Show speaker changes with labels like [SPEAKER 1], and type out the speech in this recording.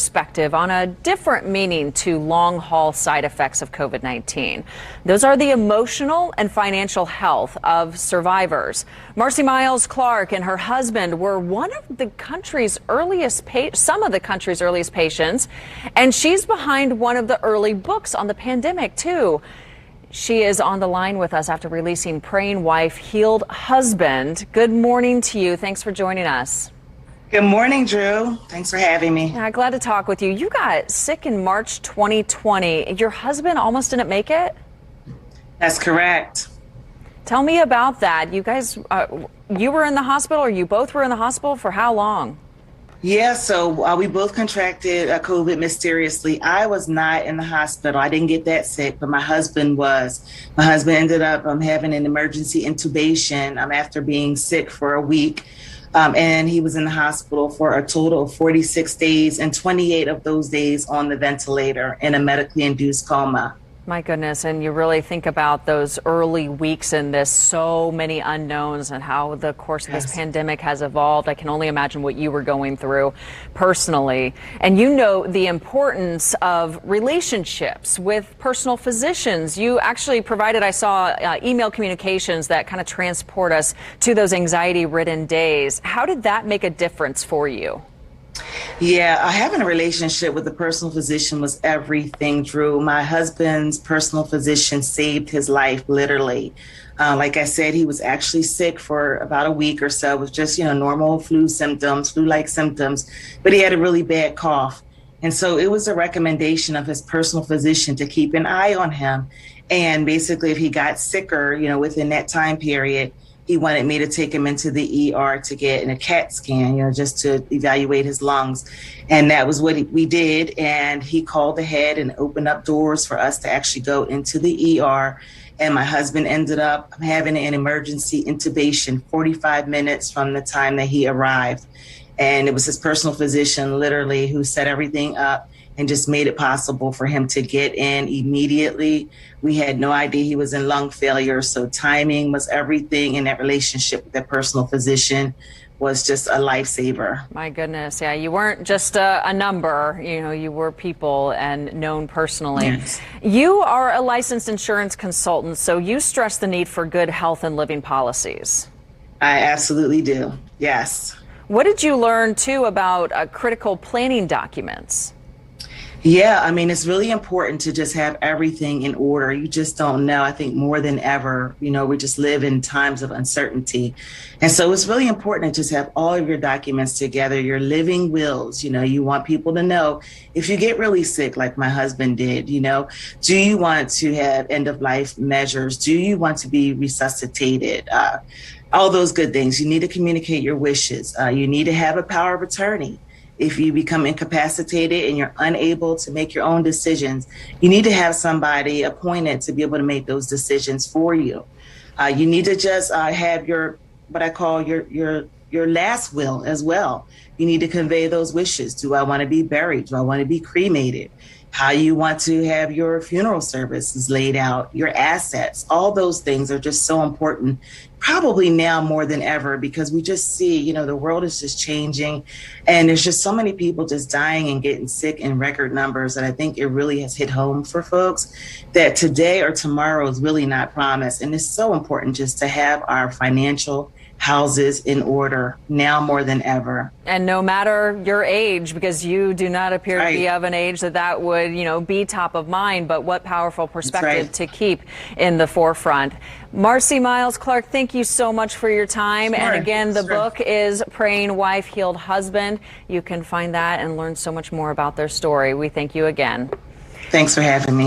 [SPEAKER 1] perspective on a different meaning to long-haul side effects of COVID-19. Those are the emotional and financial health of survivors. Marcy Miles Clark and her husband were some of the country's earliest patients, and she's behind one of the early books on the pandemic, too. She is on the line with us after releasing Praying Wife, Healed Husband. Good morning to you. Thanks for joining us.
[SPEAKER 2] Good morning, Drew. Thanks for having me.
[SPEAKER 1] Yeah, glad to talk with you. You got sick in March 2020. Your husband almost didn't make it?
[SPEAKER 2] That's correct.
[SPEAKER 1] Tell me about that. You guys, you were in the hospital, or you both were in the hospital for how long?
[SPEAKER 2] Yeah, so we both contracted COVID mysteriously. I was not in the hospital. I didn't get that sick, but my husband was. My husband ended up having an emergency intubation after being sick for a week. And he was in the hospital for a total of 46 days and 28 of those days on the ventilator in a medically induced coma.
[SPEAKER 1] My goodness, and you really think about those early weeks in this, so many unknowns, and how the course of this pandemic has evolved. I can only imagine what you were going through personally. And you know the importance of relationships with personal physicians. You actually provided, I saw, email communications that kind of transport us to those anxiety-ridden days. How did that make a difference for you?
[SPEAKER 2] Yeah, having a relationship with a personal physician was everything, Drew. My husband's personal physician saved his life, literally. Like I said, he was actually sick for about a week or so with just, normal flu-like symptoms, but he had a really bad cough. And so it was a recommendation of his personal physician to keep an eye on him. And basically, if he got sicker, within that time period, he wanted me to take him into the ER to get a CAT scan, just to evaluate his lungs. And that was what we did. And he called ahead and opened up doors for us to actually go into the ER. And my husband ended up having an emergency intubation 45 minutes from the time that he arrived. And it was his personal physician, literally, who set everything up and just made it possible for him to get in immediately. We had no idea he was in lung failure, so timing was everything, and that relationship with that personal physician was just a lifesaver.
[SPEAKER 1] My goodness, yeah, you weren't just a number, you were people and known personally.
[SPEAKER 2] Yes.
[SPEAKER 1] You are a licensed insurance consultant, so you stress the need for good health and living policies.
[SPEAKER 2] I absolutely do, yes.
[SPEAKER 1] What did you learn, too, about critical planning documents?
[SPEAKER 2] Yeah, it's really important to just have everything in order. You just don't know. I think more than ever, we just live in times of uncertainty. And so it's really important to just have all of your documents together, your living wills. You want people to know if you get really sick, like my husband did, do you want to have end of life measures? Do you want to be resuscitated? All those good things. You need to communicate your wishes. You need to have a power of attorney. If you become incapacitated and you're unable to make your own decisions, you need to have somebody appointed to be able to make those decisions for you. You need to just have what I call your last will as well. You need to convey those wishes. Do I want to be buried? Do I want to be cremated? How you want to have your funeral services laid out, your assets, all those things are just so important, probably now more than ever, because we just see, the world is just changing, and there's just so many people just dying and getting sick in record numbers that I think it really has hit home for folks that today or tomorrow is really not promised. And it's so important just to have our financial houses in order now more than ever.
[SPEAKER 1] And no matter your age, because you do not appear to be of an age that would, be top of mind, but what powerful perspective to keep in the forefront. Marcy Miles Clark, thank you so much for your time. And again, the book is Praying Wife, Healed Husband. You can find that and learn so much more about their story. We thank you again.
[SPEAKER 2] Thanks for having me.